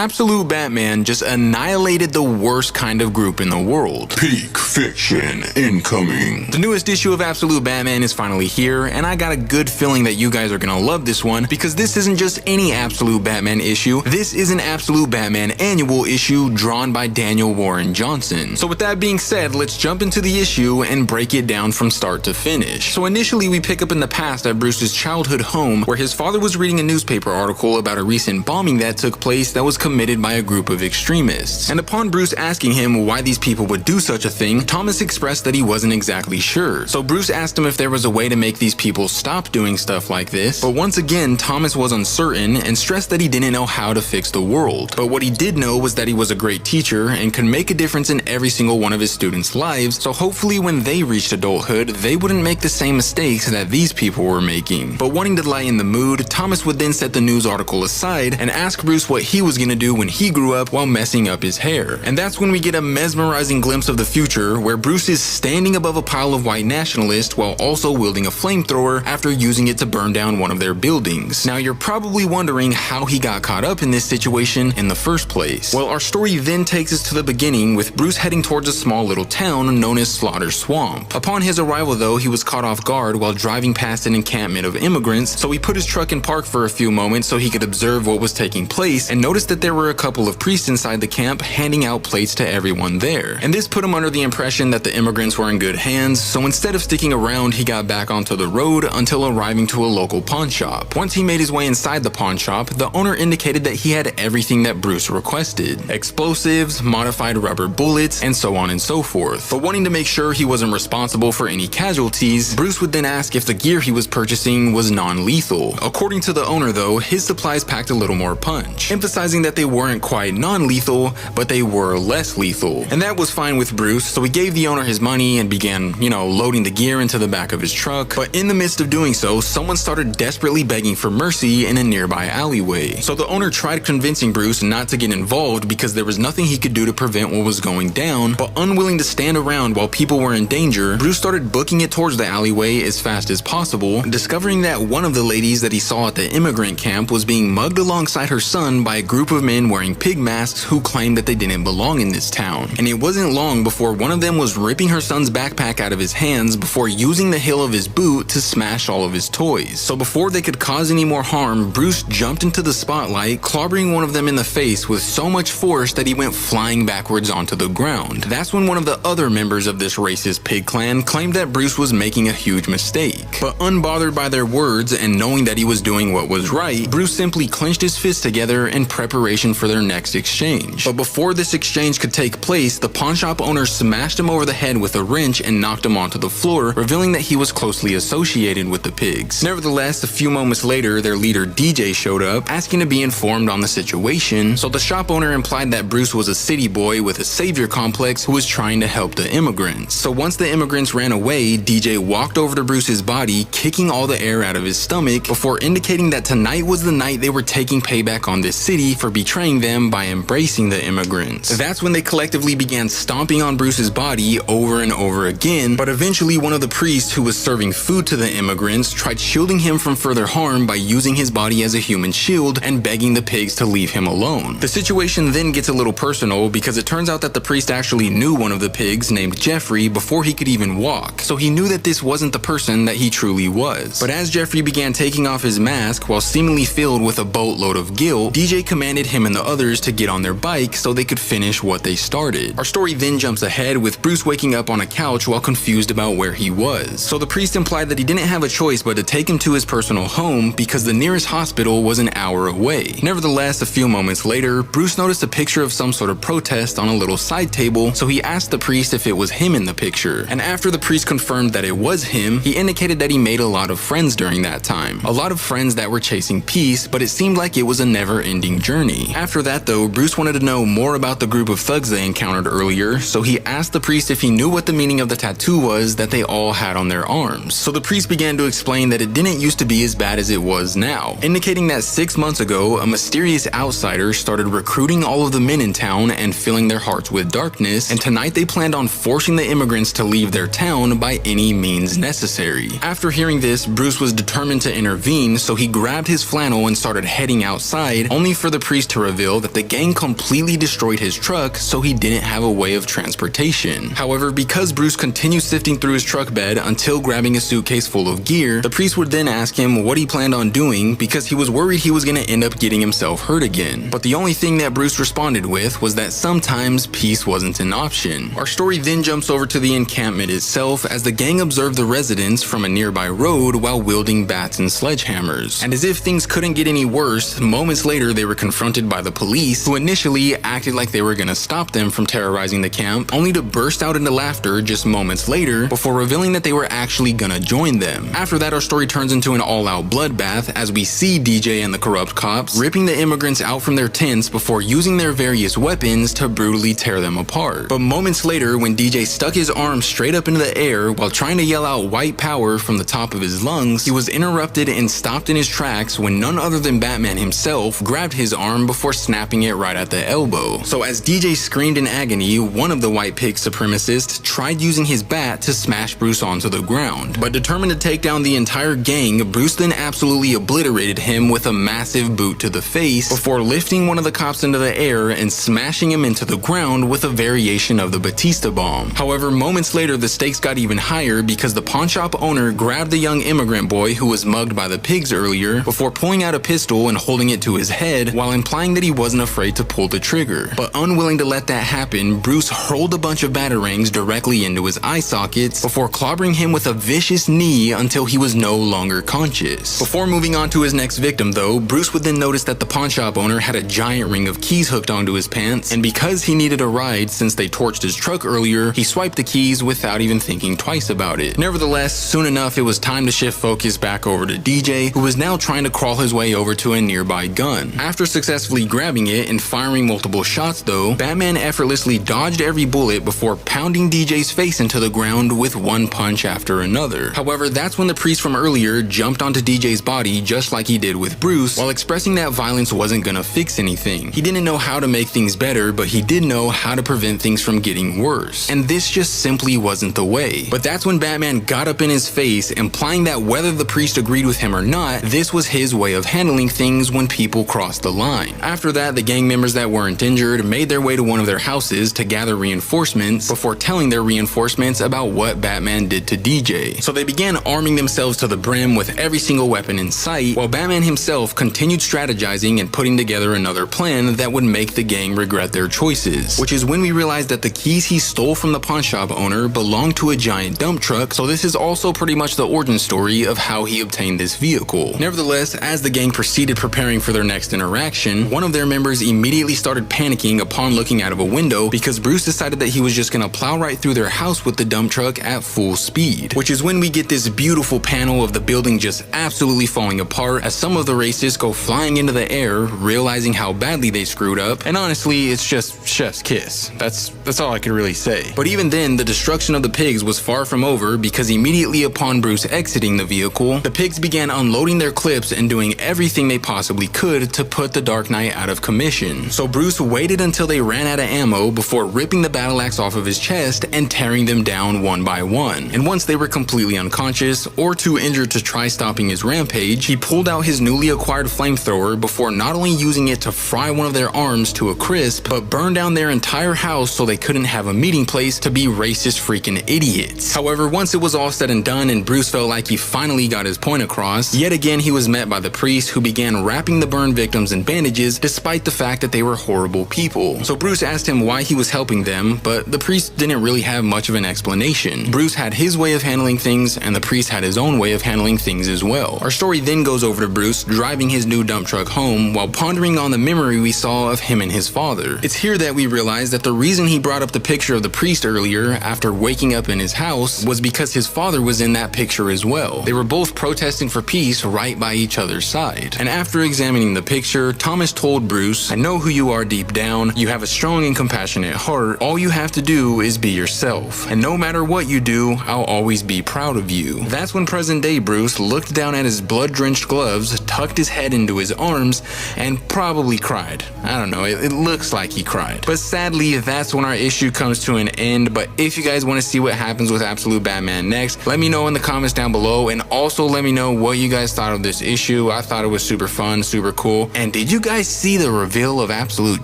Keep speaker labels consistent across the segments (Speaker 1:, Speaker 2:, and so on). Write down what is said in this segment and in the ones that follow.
Speaker 1: Absolute Batman just annihilated the worst kind of group in the world.
Speaker 2: Peak fiction incoming.
Speaker 1: The newest issue of Absolute Batman is finally here, and I got a good feeling that you guys are gonna love this one, because this isn't just any Absolute Batman issue. This is an Absolute Batman annual issue drawn by Daniel Warren Johnson. So with that being said, let's jump into the issue and break it down from start to finish. So initially we pick up in the past at Bruce's childhood home, where his father was reading a newspaper article about a recent bombing that took place that was committed by a group of extremists. And upon Bruce asking him why these people would do such a thing, Thomas expressed that he wasn't exactly sure. So Bruce asked him if there was a way to make these people stop doing stuff like this, but once again Thomas was uncertain and stressed that he didn't know how to fix the world. But what he did know was that he was a great teacher and could make a difference in every single one of his students' lives, so hopefully when they reached adulthood, they wouldn't make the same mistakes that these people were making. But wanting to lighten the mood, Thomas would then set the news article aside and ask Bruce what he was gonna do when he grew up while messing up his hair. And that's when we get a mesmerizing glimpse of the future, where Bruce is standing above a pile of white nationalists while also wielding a flamethrower after using it to burn down one of their buildings. Now you're probably wondering how he got caught up in this situation in the first place. Well, our story then takes us to the beginning, with Bruce heading towards a small little town known as Slaughter Swamp. Upon his arrival though, he was caught off guard while driving past an encampment of immigrants, so he put his truck in park for a few moments so he could observe what was taking place, and noticed that there were a couple of priests inside the camp handing out plates to everyone there. And this put him under the impression that the immigrants were in good hands, so instead of sticking around, he got back onto the road until arriving to a local pawn shop. Once he made his way inside the pawn shop, the owner indicated that he had everything that Bruce requested: explosives, modified rubber bullets, and so on and so forth. But wanting to make sure he wasn't responsible for any casualties, Bruce would then ask if the gear he was purchasing was non-lethal. According to the owner though, his supplies packed a little more punch, emphasizing that they weren't quite non-lethal, but they were less lethal. And that was fine with Bruce, so he gave the owner his money and began, loading the gear into the back of his truck. But in the midst of doing so, someone started desperately begging for mercy in a nearby alleyway. So the owner tried convincing Bruce not to get involved because there was nothing he could do to prevent what was going down, but unwilling to stand around while people were in danger, Bruce started booking it towards the alleyway as fast as possible, discovering that one of the ladies that he saw at the immigrant camp was being mugged alongside her son by a group of men wearing pig masks who claimed that they didn't belong in this town. And it wasn't long before one of them was ripping her son's backpack out of his hands before using the heel of his boot to smash all of his toys. So before they could cause any more harm, Bruce jumped into the spotlight, clobbering one of them in the face with so much force that he went flying backwards onto the ground. That's when one of the other members of this racist pig clan claimed that Bruce was making a huge mistake. But unbothered by their words and knowing that he was doing what was right, Bruce simply clenched his fists together in preparation for their next exchange. But before this exchange could take place, the pawn shop owner smashed him over the head with a wrench and knocked him onto the floor, revealing that he was closely associated with the pigs. Nevertheless, a few moments later, their leader DJ showed up, asking to be informed on the situation, so the shop owner implied that Bruce was a city boy with a savior complex who was trying to help the immigrants. So once the immigrants ran away, DJ walked over to Bruce's body, kicking all the air out of his stomach, before indicating that tonight was the night they were taking payback on this city for betraying them by embracing the immigrants. That's when they collectively began stomping on Bruce's body over and over again, but eventually one of the priests who was serving food to the immigrants tried shielding him from further harm by using his body as a human shield and begging the pigs to leave him alone. The situation then gets a little personal because it turns out that the priest actually knew one of the pigs named Jeffrey before he could even walk, so he knew that this wasn't the person that he truly was. But as Jeffrey began taking off his mask while seemingly filled with a boatload of guilt, DJ commanded him and the others to get on their bike so they could finish what they started. Our story then jumps ahead with Bruce waking up on a couch while confused about where he was. So the priest implied that he didn't have a choice but to take him to his personal home because the nearest hospital was an hour away. Nevertheless, a few moments later, Bruce noticed a picture of some sort of protest on a little side table, so he asked the priest if it was him in the picture. And after the priest confirmed that it was him, he indicated that he made a lot of friends during that time. A lot of friends that were chasing peace, but it seemed like it was a never-ending journey. After that though, Bruce wanted to know more about the group of thugs they encountered earlier, so he asked the priest if he knew what the meaning of the tattoo was that they all had on their arms. So the priest began to explain that it didn't used to be as bad as it was now, indicating that 6 months ago, a mysterious outsider started recruiting all of the men in town and filling their hearts with darkness, and tonight they planned on forcing the immigrants to leave their town by any means necessary. After hearing this, Bruce was determined to intervene, so he grabbed his flannel and started heading outside, only for the priest to reveal that the gang completely destroyed his truck, so he didn't have a way of transportation. However, because Bruce continued sifting through his truck bed until grabbing a suitcase full of gear, the priest would then ask him what he planned on doing because he was worried he was going to end up getting himself hurt again. But the only thing that Bruce responded with was that sometimes peace wasn't an option. Our story then jumps over to the encampment itself as the gang observed the residents from a nearby road while wielding bats and sledgehammers. And as if things couldn't get any worse, moments later they were confronted by the police, who initially acted like they were going to stop them from terrorizing the camp, only to burst out into laughter just moments later before revealing that they were actually gonna join them. After that, our story turns into an all-out bloodbath as we see DJ and the corrupt cops ripping the immigrants out from their tents before using their various weapons to brutally tear them apart. But moments later, when DJ stuck his arm straight up into the air while trying to yell out white power from the top of his lungs, he was interrupted and stopped in his tracks when none other than Batman himself grabbed his arm before snapping it right at the elbow. So as DJ screamed in agony, one of the white pig supremacists tried using his bat to smash Bruce onto the ground. But determined to take down the entire gang, Bruce then absolutely obliterated him with a massive boot to the face before lifting one of the cops into the air and smashing him into the ground with a variation of the Batista bomb. However, moments later the stakes got even higher because the pawnshop owner grabbed the young immigrant boy who was mugged by the pigs earlier before pulling out a pistol and holding it to his head while implying that he wasn't afraid to pull the trigger. But unwilling to let that happen, Bruce hurled a bunch of batarangs directly into his eye sockets before clobbering him with a vicious knee until he was no longer conscious. Before moving on to his next victim though, Bruce would then notice that the pawnshop owner had a giant ring of keys hooked onto his pants, and because he needed a ride since they torched his truck earlier, he swiped the keys without even thinking twice about it. Nevertheless, soon enough it was time to shift focus back over to DJ, who was now trying to crawl his way over to a nearby gun. After successfully grabbing it and firing multiple shots though, Batman effortlessly dodged every bullet before pounding DJ's face into the ground with one punch after another. However, that's when the priest from earlier jumped onto DJ's body just like he did with Bruce, while expressing that violence wasn't gonna fix anything. He didn't know how to make things better, but he did know how to prevent things from getting worse. And this just simply wasn't the way. But that's when Batman got up in his face, implying that whether the priest agreed with him or not, this was his way of handling things when people crossed the line. After that, the gang members that weren't injured made their way to one of their houses to gather reinforcements before telling their reinforcements about what Batman did to DJ. So they began arming themselves to the brim with every single weapon in sight, while Batman himself continued strategizing and putting together another plan that would make the gang regret their choices. Which is when we realized that the keys he stole from the pawnshop owner belonged to a giant dump truck, so this is also pretty much the origin story of how he obtained this vehicle. Nevertheless, as the gang proceeded preparing for their next interaction, one of their members immediately started panicking upon looking out of a window because Bruce decided that he was just gonna plow right through their house with the dump truck at full speed. Which is when we get this beautiful panel of the building just absolutely falling apart as some of the racists go flying into the air, realizing how badly they screwed up, and honestly, it's just chef's kiss. That's all I could really say. But even then, the destruction of the pigs was far from over because immediately upon Bruce exiting the vehicle, the pigs began unloading their clips and doing everything they possibly could to put the Dark Knight out of commission. So Bruce waited until they ran out of ammo before ripping the battle axe off of his chest and tearing them down one by one. And once they were completely unconscious or too injured to try stopping his rampage, he pulled out his newly acquired flamethrower before not only using it to fry one of their arms to a crisp, but burn down their entire house so they couldn't have a meeting place to be racist freaking idiots. However, once it was all said and done and Bruce felt like he finally got his point across, yet again he was met by the priest, who began wrapping the burned victims in bandages despite the fact that they were horrible people. So Bruce asked him why he was helping them, but the priest didn't really have much of an explanation. Bruce had his way of handling things and the priest had his own way of handling things as well. Our story then goes over to Bruce driving his new dump truck home while pondering on the memory we saw of him and his father. It's here that we realize that the reason he brought up the picture of the priest earlier after waking up in his house was because his father was in that picture as well. They were both protesting for peace right by each other's side. And after examining the picture, Thomas told Bruce, "I know who you are deep down. You have a strong and compassionate heart. All you have to do is be yourself. And no matter what you do, I'll always be proud of you." That's when present day Bruce looked down at his blood-drenched gloves, tucked his head into his arms, and probably cried. I don't know, it looks like he cried. But sadly, that's when our issue comes to an end. But if you guys want to see what happens with Absolute Batman next, let me know in the comments down below, and also let me know what you guys thought of this issue. I thought it was super fun, super cool. And did you guys guys see the reveal of Absolute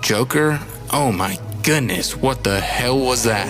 Speaker 1: Joker? Oh my goodness, what the hell was that?